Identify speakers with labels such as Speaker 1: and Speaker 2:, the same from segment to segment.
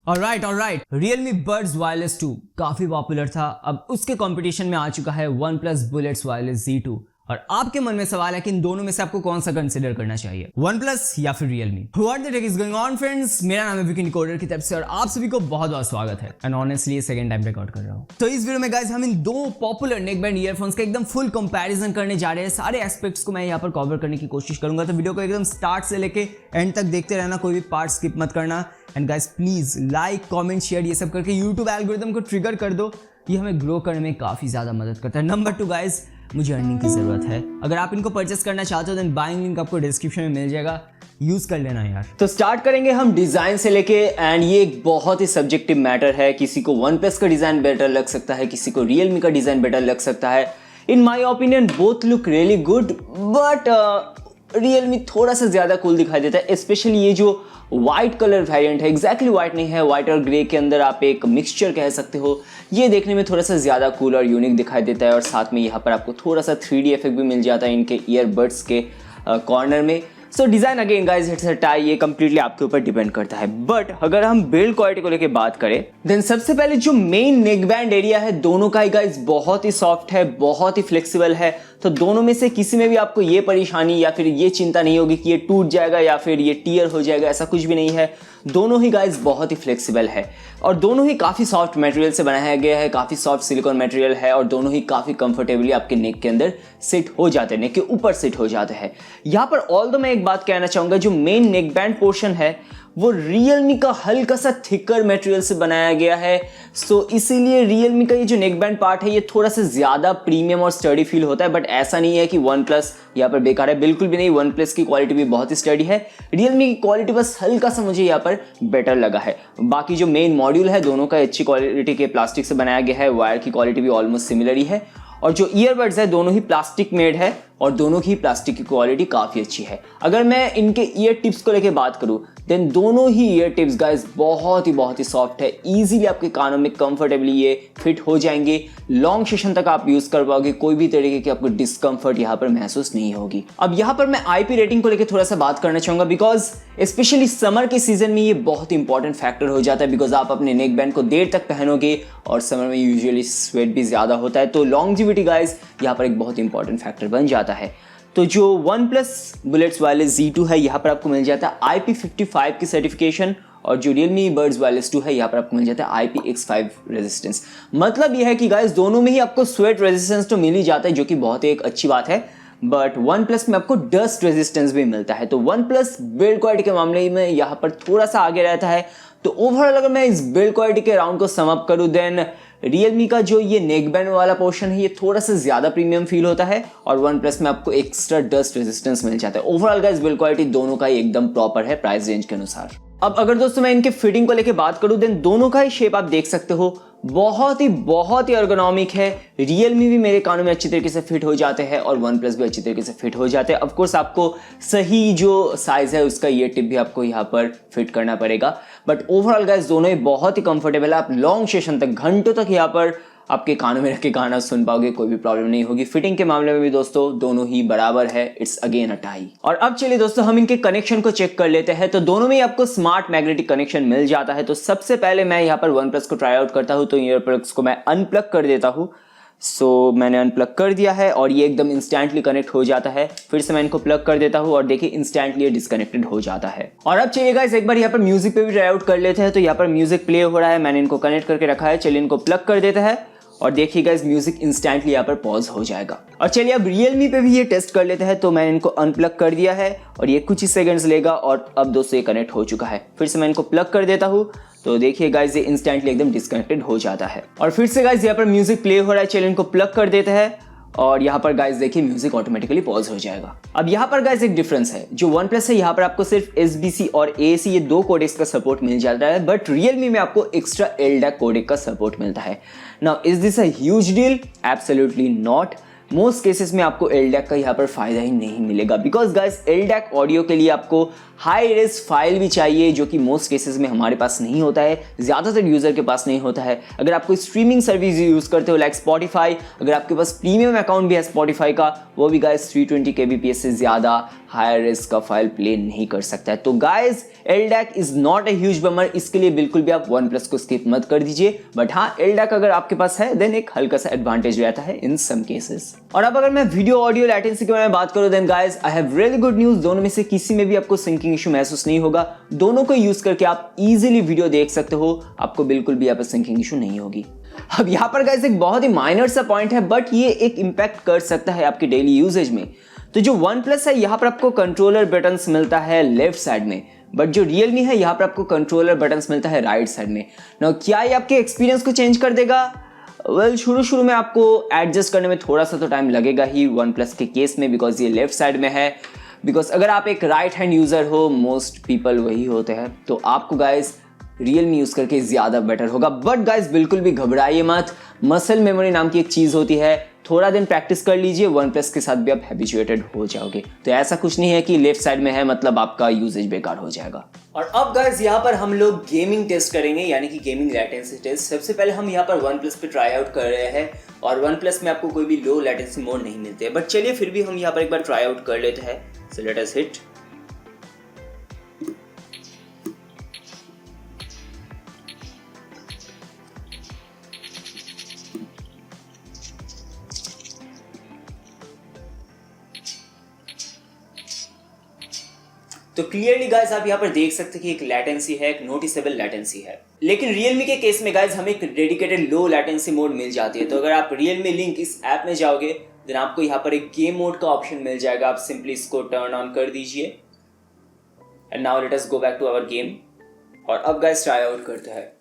Speaker 1: Alright Realme Buds Wireless 2 काफी popular था। अब उसके कंपटीशन में आ चुका है OnePlus Bullets Wireless Z2 और आपके मन में सवाल है कि इन दोनों में से आपको कौन सा कंसीडर करना चाहिए, OnePlus या फिर Realme। What the heck is going on friends? मेरा नाम है विकी निकोडर की तरफ से और आप सभी को बहुत बहुत स्वागत है। And honestly second time record कर रहा हूँ। तो इस वीडियो में गाइस हम इन दो पॉपुलर नेकबैंड ईयरफोन्स का एकदम फुल कंपैरिजन करने जा रहे हैं। सारे एस्पेक्ट्स को मैं यहाँ पर कवर करने की कोशिश करूंगा, तो वीडियो को एकदम स्टार्ट से लेके एंड तक देखते रहना, कोई भी पार्ट स्किप मत करना। And guys please like comment share ये सब करके यूट्यूब एल्गोरिथम को ट्रिगर कर दो, ये हमें ग्रो करने में काफी ज्यादा मदद करता है। नंबर 2 गाइस, मुझे अर्निंग की जरूरत है। अगर आप इनको परचेस करना चाहते हो देन बाइंग लिंक आपको डिस्क्रिप्शन में मिल जाएगा, यूज कर लेना यार।
Speaker 2: तो स्टार्ट करेंगे हम डिजाइन से लेके, एंड ये एक बहुत ही सब्जेक्टिव मैटर है। किसी को OnePlus का डिजाइन बेटर लग सकता है, किसी को Realme का डिजाइन बेटर लग सकता है। In my opinion both look really good, but Realme थोड़ा सा ज्यादा कूल दिखाई देता है। स्पेशली ये जो व्हाइट कलर वेरिएंट है, एग्जैक्टली व्हाइट नहीं है, व्हाइट और ग्रे के अंदर आप एक मिक्सचर कह सकते हो, ये देखने में थोड़ा सा ज्यादा कूल और यूनिक दिखाई देता है। और साथ में यहाँ पर आपको थोड़ा सा 3D इफेक्ट भी मिल जाता है इनके ईयरबड्स के कॉर्नर में। So design again guys it's a tie, ये कंप्लीटली आपके ऊपर डिपेंड करता है। बट अगर हम बिल्ड क्वालिटी को लेके बात करें देन सबसे पहले जो मेन नेकबैंड एरिया है दोनों का ही गाइस बहुत ही सॉफ्ट है, बहुत ही फ्लेक्सिबल है। तो दोनों में से किसी में भी आपको ये परेशानी या फिर ये चिंता नहीं होगी कि ये टूट जाएगा या फिर ये टीयर हो जाएगा, ऐसा कुछ भी नहीं है। दोनों ही गाइस बहुत ही फ्लेक्सिबल है और दोनों ही काफी सॉफ्ट मटेरियल से बनाया गया है, काफी सॉफ्ट सिलिकॉन मटेरियल है और दोनों ही काफी कंफर्टेबली आपके नेक के अंदर सेट हो जाते हैं, नेक के ऊपर सेट हो जाते हैं। यहाँ पर ऑल्दो मैं एक बात कहना चाहूंगा, जो मेन नेक बैंड पोर्शन है वो Realme का हल्का सा थिकर मटेरियल से बनाया गया है। सो इसीलिए Realme का ये जो नेक बैंड पार्ट है ये थोड़ा सा ज्यादा प्रीमियम और स्टडी फील होता है। बट ऐसा नहीं है कि OnePlus यहाँ पर बेकार है, बिल्कुल भी नहीं। OnePlus की क्वालिटी भी बहुत ही स्टडी है, Realme की क्वालिटी बस हल्का सा मुझे यहाँ पर बेटर लगा है। बाकी जो मेन मॉड्यूल है दोनों का अच्छी क्वालिटी के प्लास्टिक से बनाया गया है, वायर की क्वालिटी भी ऑलमोस्ट सिमिलर ही है। और जो ईयरबड्स है दोनों ही प्लास्टिक मेड है और दोनों की प्लास्टिक की क्वालिटी काफी अच्छी है। अगर मैं इनके ईयर टिप्स को लेके बात करूं देन दोनों ही ईयर टिप्स गाइस बहुत ही सॉफ्ट है, इजीली आपके कानों में कंफर्टेबली ये फिट हो जाएंगे। लॉन्ग सेशन तक आप यूज कर पाओगे, कोई भी तरीके की आपको डिस्कंफर्ट यहाँ पर महसूस नहीं होगी। अब यहाँ पर मैं IP रेटिंग को लेकर थोड़ा सा बात करना चाहूंगा, बिकॉज स्पेशली समर के सीजन में ये बहुत इंपॉर्टेंट फैक्टर हो जाता है। बिकॉज आप अपने नेक बैंड को देर तक पहनोगे और समर में यूजुअली स्वेट भी ज्यादा होता है, तो लॉन्जिविटी गाइस यहाँ पर एक बहुत इंपॉर्टेंट फैक्टर बन जाता है। तो जो OnePlus Bullets Wireless Z2 है यहाँ पर आपको मिल जाता है IP55 की सर्टिफिकेशन और जो Realme Buds Wireless 2 है यहाँ पर आपको मिल जाता है IPX5 रेजिस्टेंस। मतलब यह है कि गाइस दोनों में ही आपको स्वेट रेजिस्टेंस तो मिल ही जाता है, जो कि बहुत ही एक अच्छी बात है। बट OnePlus में आपको डस्ट रेजिस्टेंस भी मिलता है। तो OnePlus बिल्ड क्वालिटी के मामले में यहाँ पर थोड़ा सा आगे रहता है। तो ओवरऑल अगर मैं इस बिल्ड क्वालिटी के राउंड को सम अप करूं देन Realme का जो ये नेक बैंड वाला पोर्शन है ये थोड़ा सा ज्यादा प्रीमियम फील होता है और OnePlus में आपको एक्स्ट्रा डस्ट रेजिस्टेंस मिल जाता है। ओवरऑल गाइस बिल्ड क्वालिटी दोनों का ही एकदम प्रॉपर है प्राइस रेंज के अनुसार। अब अगर दोस्तों मैं इनके फिटिंग को लेके बात करूं देन दोनों का ही शेप आप देख सकते हो, बहुत ही एर्गोनॉमिक है। Realme भी मेरे कानों में अच्छी तरीके से फिट हो जाते हैं और OnePlus भी अच्छी तरीके से फिट हो जाते हैं। ऑफ कोर्स आपको सही जो साइज है उसका ईयर टिप भी आपको यहाँ पर फिट करना पड़ेगा। बट ओवरऑल गाइस दोनों ही बहुत ही कंफर्टेबल है। आप लॉन्ग सेशन तक घंटों तक यहाँ पर आपके कानों में रख के गाना सुन पाओगे, कोई भी प्रॉब्लम नहीं होगी। फिटिंग के मामले में भी दोस्तों दोनों ही बराबर है, इट्स अगेन अ टाई। और अब चलिए दोस्तों हम इनके कनेक्शन को चेक कर लेते हैं। तो दोनों में ही आपको स्मार्ट मैग्नेटिक कनेक्शन मिल जाता है। तो सबसे पहले मैं यहाँ पर OnePlus को ट्राई आउट करता हूँ, तो ईयरबड्स को मैं अनप्लग कर देता हूँ। सो मैंने अनप्लग कर दिया है और ये एकदम इंस्टेंटली कनेक्ट हो जाता है। फिर से मैं इनको प्लग कर देता हूँ और देखिए इंस्टेंटली ये डिस्कनेक्टेड हो जाता है। और अब चलिए गाइस एक बार यहाँ पर म्यूजिक पे भी ट्राई आउट कर लेते हैं। तो यहाँ पर म्यूजिक प्ले हो रहा है, मैंने इनको कनेक्ट करके रखा है। चलिए इनको प्लग कर देते हैं और देखिए गाइस म्यूजिक इंस्टेंटली यहाँ पर पॉज हो जाएगा। और चलिए अब Realme पे भी ये टेस्ट कर लेते हैं। तो मैंने इनको अनप्लग कर दिया है और ये कुछ ही सेकंड्स लेगा और अब दोस्तों ये कनेक्ट हो चुका है। फिर से मैं इनको प्लग कर देता हूँ तो देखिए गाइस ये इंस्टेंटली एकदम डिस्कनेक्टेड हो जाता है। और फिर से गाइस यहाँ पर म्यूजिक प्ले हो रहा है, चलिए इनको प्लग कर देते हैं और यहाँ पर गाइस देखिए म्यूजिक ऑटोमेटिकली पॉज हो जाएगा। अब यहाँ पर गाइस एक डिफरेंस है, जो OnePlus है यहाँ पर आपको सिर्फ SBC और AAC ये दो कोडेक्स का सपोर्ट मिल जाता है, बट Realme में आपको एक्स्ट्रा LDAC कोडेक का सपोर्ट मिलता है। Now is this a huge deal? Absolutely not. Most cases में आपको LDAC का यहाँ पर फायदा ही नहीं मिलेगा, बिकॉज गाइस LDAC ऑडियो के लिए आपको हाई रेस फाइल भी चाहिए, जो कि मोस्ट केसेस में हमारे पास नहीं होता है, ज़्यादातर यूज़र के पास नहीं होता है। अगर आप कोई स्ट्रीमिंग सर्विस यूज़ करते हो लाइक स्पॉटिफाई, अगर आपके पास प्रीमियम अकाउंट भी है स्पॉटिफाई का, वो भी गाइस 320 kbps से ज़्यादा हायर रेस का फाइल प्ले नहीं कर सकता है। तो guys LDAC is not a huge bummer, इसके लिए बिल्कुल भी आप OnePlus को स्किप मत कर दीजिए। बट हाँ, LDAC अगर आपके पास है देन एक हल्का सा एडवांटेज रहता है इन सम केसेस। और अब अगर मैं वीडियो ऑडियो लैटेंसी के बारे में बात करूं then guys I have really good news, दोनों में से किसी में भी आपको सिंकिंग इशू महसूस नहीं होगा। दोनों को यूज करके आप इजीली वीडियो देख सकते हो, आपको बिल्कुल भी यहाँ पर सिंकिंग इशू नहीं होगी। अब यहाँ पर गाइज एक बहुत ही माइनर सा पॉइंट है बट ये एक इम्पैक्ट कर सकता है आपके डेली यूजेज में। तो जो OnePlus है यहाँ पर आपको कंट्रोलर बटन्स मिलता है लेफ्ट साइड में, बट जो Realme है यहाँ पर आपको कंट्रोलर बटन्स मिलता है राइट साइड में। ना क्या ये आपके एक्सपीरियंस को चेंज कर देगा? वेल शुरू में आपको एडजस्ट करने में थोड़ा सा तो टाइम लगेगा ही OnePlus के केस में, बिकॉज ये लेफ्ट साइड में है। बिकॉज अगर आप एक राइट हैंड यूजर हो, मोस्ट पीपल वही होते हैं, तो आपको गाइज Realme यूज करके ज्यादा बेटर होगा। बट गाइज बिल्कुल भी घबराइए मत, मसल मेमोरी नाम की एक चीज होती है, थोड़ा दिन प्रैक्टिस कर लीजिए, OnePlus के साथ भी आप हैबिचुएटेड हो जाओगे। तो ऐसा कुछ नहीं है कि लेफ्ट साइड में है मतलब आपका यूजेज बेकार हो जाएगा। और अब गाइज यहाँ पर हम लोग गेमिंग टेस्ट करेंगे, यानी कि गेमिंग लैटेंसी टेस्ट। सबसे पहले हम यहाँ पर OnePlus पे ट्राई आउट कर रहे हैं और OnePlus में आपको कोई भी लो लैटेंसी मोड नहीं मिलते, बट चलिए फिर भी हम यहाँ पर एक बार ट्राई आउट कर लेते हैं। So let us hit. तो क्लियरली गाइज आप यहाँ पर देख सकते हैं कि एक लैटेंसी है, एक नोटिसेबल लैटेंसी है। लेकिन Realme के केस में गाइज हमें एक डेडिकेटेड लो लैटेंसी मोड मिल जाती है। तो अगर आप Realme लिंक इस ऐप में जाओगे देन आपको यहाँ पर एक गेम मोड का ऑप्शन मिल जाएगा, आप सिंपली इसको टर्न ऑन कर दीजिए। And now let us go back to our game और अब गाइज ट्राई आउट करते हैं।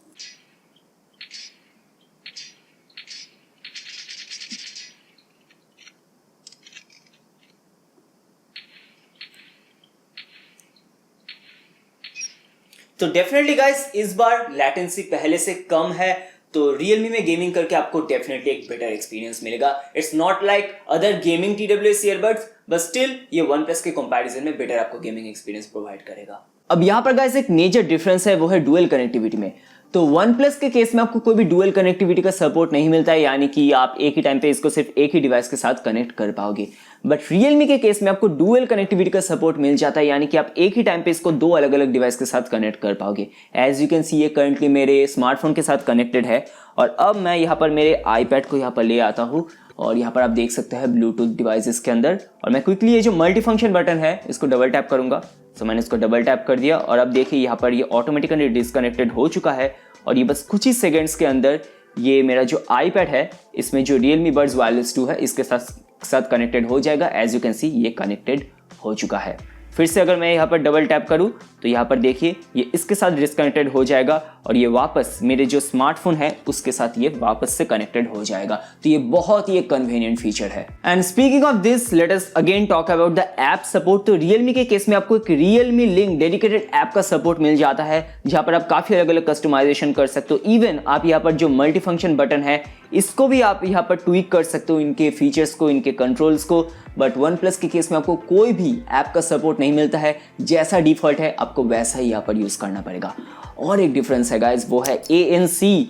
Speaker 2: तो डेफिनेटली गाइस इस बार लैटेंसी पहले से कम है, तो Realme में गेमिंग करके आपको डेफिनेटली एक बेटर एक्सपीरियंस मिलेगा। It's not like other gaming TWS earbuds, but still ये OnePlus के कंपैरिजन में बेटर आपको गेमिंग एक्सपीरियंस प्रोवाइड करेगा। अब यहाँ पर गाइस एक मेजर डिफरेंस है, वो है डुअल कनेक्टिविटी में। तो OnePlus के केस में आपको कोई भी डुअल कनेक्टिविटी का सपोर्ट नहीं मिलता है, यानी कि आप एक ही टाइम पे इसको सिर्फ एक ही डिवाइस के साथ कनेक्ट कर पाओगे। बट Realme के केस में आपको डुअल कनेक्टिविटी का सपोर्ट मिल जाता है, यानी कि आप एक ही टाइम पे इसको दो अलग अलग डिवाइस के साथ कनेक्ट कर पाओगे। एज यू कैन सी ये करंटली मेरे स्मार्टफोन के साथ कनेक्टेड है और अब मैं यहाँ पर मेरे iPad को यहाँ पर ले आता हूँ और यहाँ पर आप देख सकते हैं ब्लूटूथ डिवाइसेस के अंदर, और मैं क्विकली ये जो मल्टी फंक्शन बटन है इसको डबल टैप करूंगा। सो मैंने इसको डबल टैप कर दिया और अब देखिए यहाँ पर ये ऑटोमेटिकली डिस्कनेक्टेड हो चुका है और ये बस कुछ ही सेकेंड्स के अंदर ये मेरा जो iPad है इसमें जो Realme Buds Wireless 2 है इसके साथ कनेक्टेड हो जाएगा। एज यू कैन सी ये कनेक्टेड हो चुका है। फिर से अगर मैं यहाँ पर डबल टैप करूँ तो यहाँ पर देखिए ये इसके साथ डिस्कनेक्टेड हो जाएगा और ये वापस मेरे जो स्मार्टफोन है उसके साथ ये वापस से कनेक्टेड हो जाएगा। तो ये बहुत ही एक कन्वीनियंट फीचर है। And speaking of this let us again talk about the app support. तो Realme के केस में आपको एक Realme लिंक डेडिकेटेड ऐप का सपोर्ट मिल जाता है, जहाँ पर आप काफी अलग अलग कस्टमाइजेशन कर सकते हो। इवन आप यहाँ पर जो मल्टी फंक्शन बटन है इसको भी आप यहाँ पर ट्वीक कर सकते हो, इनके फीचर्स को, इनके कंट्रोल्स को। बट OnePlus के केस में आपको कोई भी ऐप का सपोर्ट नहीं मिलता है, जैसा डिफॉल्ट है आपको वैसा ही यहाँ पर यूज करना पड़ेगा। और एक डिफरेंस है गाइज, वो है ANC।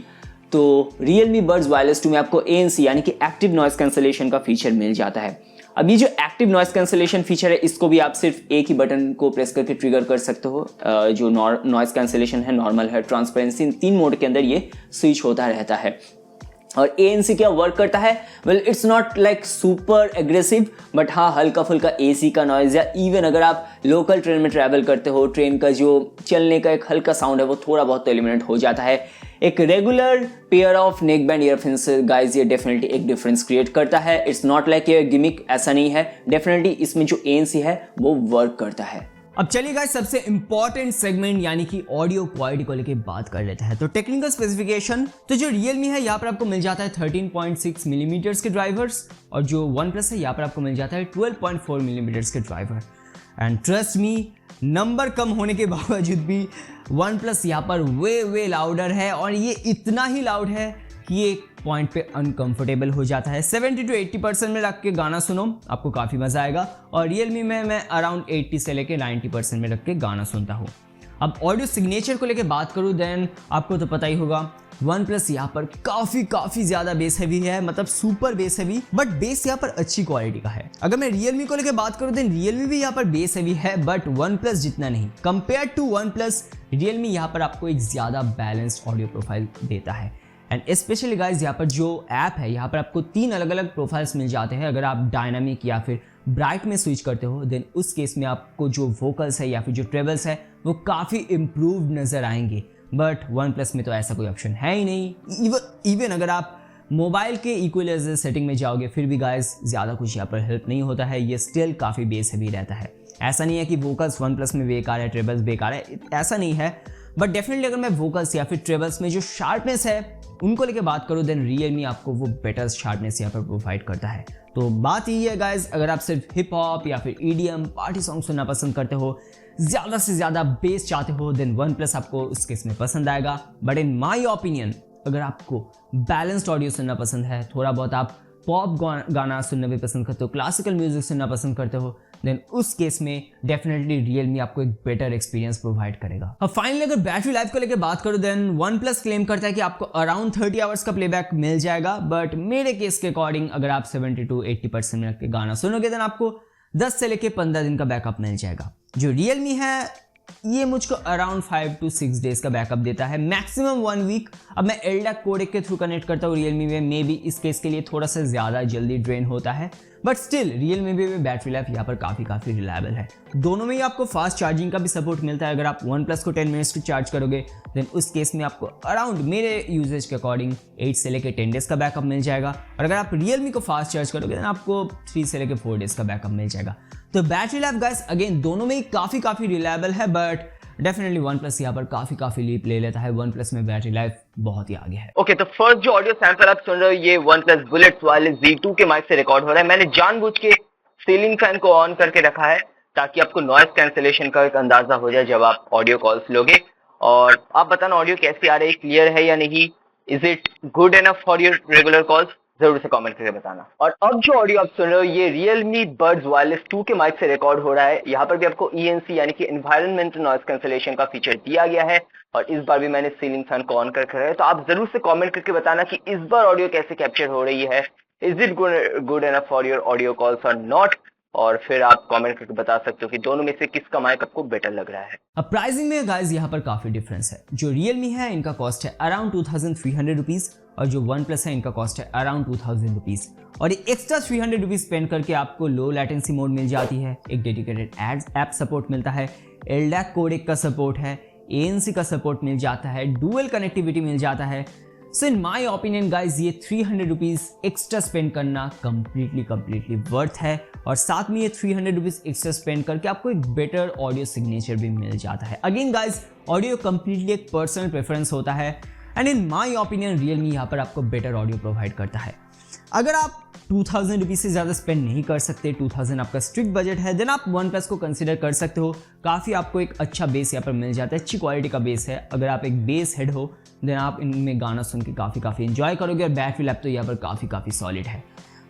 Speaker 2: तो Realme Buds Wireless 2 में आपको ANC यानी कि एक्टिव नॉइस कैंसलेशन का फीचर मिल जाता है। अब ये जो एक्टिव नॉइस कैंसलेशन फीचर है इसको भी आप सिर्फ एक ही बटन को प्रेस करके ट्रिगर कर सकते हो। जो नॉइस कैंसलेशन है, नॉर्मल है, ट्रांसपेरेंसी, इन तीन मोड के अंदर ये स्विच होता रहता है। और ANC क्या वर्क करता है? Well it's not like super aggressive, but हाँ हल्का फुल्का AC का नॉइज, या इवन अगर आप लोकल ट्रेन में ट्रैवल करते हो, ट्रेन का जो चलने का एक हल्का साउंड है वो थोड़ा बहुत तो एलिमिनेट हो जाता है। एक regular pair of neck band earphones guys ये डेफिनेटली एक डिफरेंस क्रिएट करता है। इट्स नॉट लाइक ये गिमिक, ऐसा नहीं है। डेफिनेटली इसमें जो ANC है वो वर्क करता है।
Speaker 1: अब चलिए गाइस सबसे इंपॉर्टेंट सेगमेंट यानी कि ऑडियो क्वालिटी को लेके बात कर लेते हैं। तो टेक्निकल स्पेसिफिकेशन, तो जो Realme है यहाँ पर आपको मिल जाता है 13.6 मिलीमीटर्स के ड्राइवर्स और जो OnePlus है यहाँ पर आपको मिल जाता है 12.4 मिलीमीटर्स के driver. And trust me, number कम होने के बावजूद भी OnePlus यहाँ पर वे लाउडर है और ये इतना ही लाउड है कि ये एक पॉइंट पे अनकंफर्टेबल हो जाता है। 70 to 80% में रख के गाना सुनो, आपको काफ़ी मज़ा आएगा। और Realme में मैं अराउंड 80 से लेके 90% में रख के गाना सुनता हूँ। अब ऑडियो सिग्नेचर को लेके बात करूँ देन आपको तो पता ही होगा OnePlus यहाँ पर काफी ज्यादा बेस हैवी है, मतलब super base heavy, but base यहाँ पर अच्छी क्वालिटी का है। अगर मैं Realme को लेके बात करूँ देन Realme भी यहाँ पर बेस हैवी है, बट OnePlus जितना नहीं। कंपेयर टू OnePlus Realme यहाँ पर आपको एक ज्यादा बैलेंस्ड ऑडियो प्रोफाइल देता है। एंड स्पेशली गाइज यहाँ पर जो ऐप है यहाँ पर आपको 3 अलग अलग प्रोफाइल्स मिल जाते हैं। अगर आप डायनामिक या फिर ब्राइट में स्विच करते हो देन उस केस में आपको जो वोकल्स है या फिर जो ट्रेबल्स है वो काफ़ी इम्प्रूव्ड नज़र आएंगे, बट OnePlus में तो ऐसा कोई ऑप्शन है ही नहीं। इवन अगर आप मोबाइल के इक्वलाइजर सेटिंग में जाओगे फिर भी गाइज ज़्यादा कुछ यहाँ पर हेल्प नहीं होता है, ये स्टिल काफ़ी बेस हैवी रहता है। ऐसा नहीं है कि वोकल्स OnePlus में बेकार है, ट्रेबल्स बेकार है, ऐसा नहीं है, बट डेफिनेटली अगर मैं वोकल्स या फिर ट्रेबल्स में जो शार्पनेस है उनको लेके बात करूँ देन Realme आपको वो बेटर शार्पनेस यहाँ पर प्रोवाइड करता है। तो बात यही है गाइज, अगर आप सिर्फ हिप हॉप या फिर EDM पार्टी सॉन्ग सुनना पसंद करते हो, ज़्यादा से ज़्यादा बेस चाहते हो देन OnePlus आपको उस केस में पसंद आएगा। बट इन माई ओपिनियन अगर आपको बैलेंस्ड ऑडियो सुनना पसंद है, थोड़ा बहुत आप पॉप गाना सुनना भी पसंद करते हो, क्लासिकल म्यूजिक सुनना पसंद करते हो, देन उस केस में डेफिनेटली Realme आपको एक बेटर एक्सपीरियंस प्रोवाइड करेगा। अब फाइनली अगर बैटरी लाइफ को लेकर बात करूं देन OnePlus क्लेम करता है कि आपको अराउंड 30 आवर्स का प्लेबैक मिल जाएगा, बट मेरे केस के अकॉर्डिंग अगर आप 70 to 80% मिनट के गाना सुनोगे देन आपको 10 से लेकर 15 दिन का बैकअप मिल जाएगा। जो Realme है ये मुझको अराउंड 5 to 6 डेज का बैकअप देता है, मैक्सिमम 1 वीक। अब मैं LDAC कोडेक के थ्रू कनेक्ट करता हूँ Realme में, मे बी इस केस के लिए थोड़ा सा ज़्यादा जल्दी ड्रेन होता है, बट स्टिल Realme में बैटरी लाइफ यहाँ पर काफ़ी रिलायबल है। दोनों में ही आपको फास्ट चार्जिंग का भी सपोर्ट मिलता है। अगर आप OnePlus को 10 मिनट्स की चार्ज करोगे देन उस केस में आपको अराउंड मेरे यूजेज के अकॉर्डिंग 8 से लेकर 10 डेज का बैकअप मिल जाएगा, और अगर आप Realme को फास्ट चार्ज करोगे देन आपको 3 से लेकर 4 डेज का बैकअप मिल जाएगा। तो बैटरी लाइफ गाइस अगेन दोनों में ही काफ़ी रिलायबल है, बट डेफिनेटली OnePlus यहाँ पर काफी लीप ले लेता है। OnePlus में बैटरी लाइफ बहुत ही आगे है।
Speaker 2: ओके, तो फर्स्ट जो ऑडियो सैंपल आप सुन रहे हो ये OnePlus Bullets वाले Z2 के माइक से रिकॉर्ड हो रहा है। मैंने जानबूझ के सीलिंग फैन को ऑन करके रखा है ताकि आपको नॉइस कैंसिलेशन का एक अंदाजा हो जाए जब आप ऑडियो कॉल्स लोगे। और आप बताना ऑडियो कैसी आ रही है, क्लियर है या नहीं, is it good enough for your regular calls, जरूर से कमेंट करके बताना। और अब जो ऑडियो आप सुन रहे हो ये Realme Buds Wireless 2 के माइक से रिकॉर्ड हो रहा है। यहाँ पर भी आपको ENC यानी कि एनवायरमेंटल नॉइस कैंसिलेशन का फीचर दिया गया है, और इस बार भी मैंने सीलिंग फैन को ऑन करके रखा है। तो आप जरूर से कमेंट करके बताना कि इस बार ऑडियो कैसे कैप्चर हो रही है, is it good enough for your audio calls और नॉट। और फिर आप कमेंट करके बता सकते हो कि दोनों में से किसका माइक आपको बेटर लग रहा है।
Speaker 1: अब प्राइसिंग में गाइस यहाँ पर काफी डिफरेंस है। जो Realme है इनका कॉस्ट है अराउंड 2300 रुपीज, और जो OnePlus है इनका कॉस्ट है अराउंड 2000 रुपीज। और ये एक्स्ट्रा 300 रुपीज स्पेंड करके आपको लो लैटेंसी मोड मिल जाती है, एक डेडिकेटेड ऐप सपोर्ट मिलता है, LDAC कोडेक का सपोर्ट है, ANC का सपोर्ट मिल जाता है, डुअल कनेक्टिविटी मिल जाता है। सो इन माई ओपिनियन गाइज ये 300 रुपीज एक्स्ट्रा स्पेंड करना कंप्लीटली वर्थ है, और साथ में ये 300 रुपीज एक्स्ट्रा स्पेंड करके आपको एक बेटर ऑडियो सिग्नेचर भी मिल जाता है। अगेन गाइज ऑडियो कंप्लीटली एक पर्सनल प्रेफरेंस होता है, and in my opinion Realme यहाँ पर आपको बेटर ऑडियो प्रोवाइड करता है। अगर आप 2000 रुपीज से ज़्यादा स्पेंड नहीं कर सकते, 2000 आपका स्ट्रिक्ट बजट है, देन आप OnePlus को कंसिडर कर सकते हो। काफ़ी आपको एक अच्छा बेस यहाँ पर मिल जाता है, अच्छी क्वालिटी का बेस है। अगर आप एक बेस हेड हो देन आप इनमें गाना सुन के काफ़ी एंजॉय करोगे, और बैटरी लाइफ तो यहाँ पर काफ़ी सॉलिड है।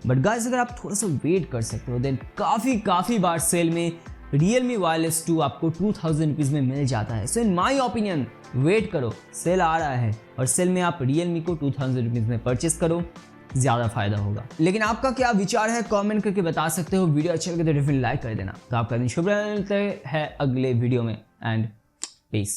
Speaker 1: बट गाइस अगर आप थोड़ा सा वेट कर सकते हो देन काफ़ी बार सेल में Realme Wireless 2 आपको 2000 रुपीज़ में मिल जाता है। सो इन माई ओपिनियन वेट करो, सेल आ रहा है, और सेल में आप Realme को 2000 रुपीज़ में परचेस करो, ज़्यादा फायदा होगा। लेकिन आपका क्या विचार है कमेंट करके बता सकते हो। वीडियो अच्छा लगे तो डेफिनेटली लाइक कर देना। तो आपका दिन शुभ रहते हैं अगले वीडियो में, एंड पीस।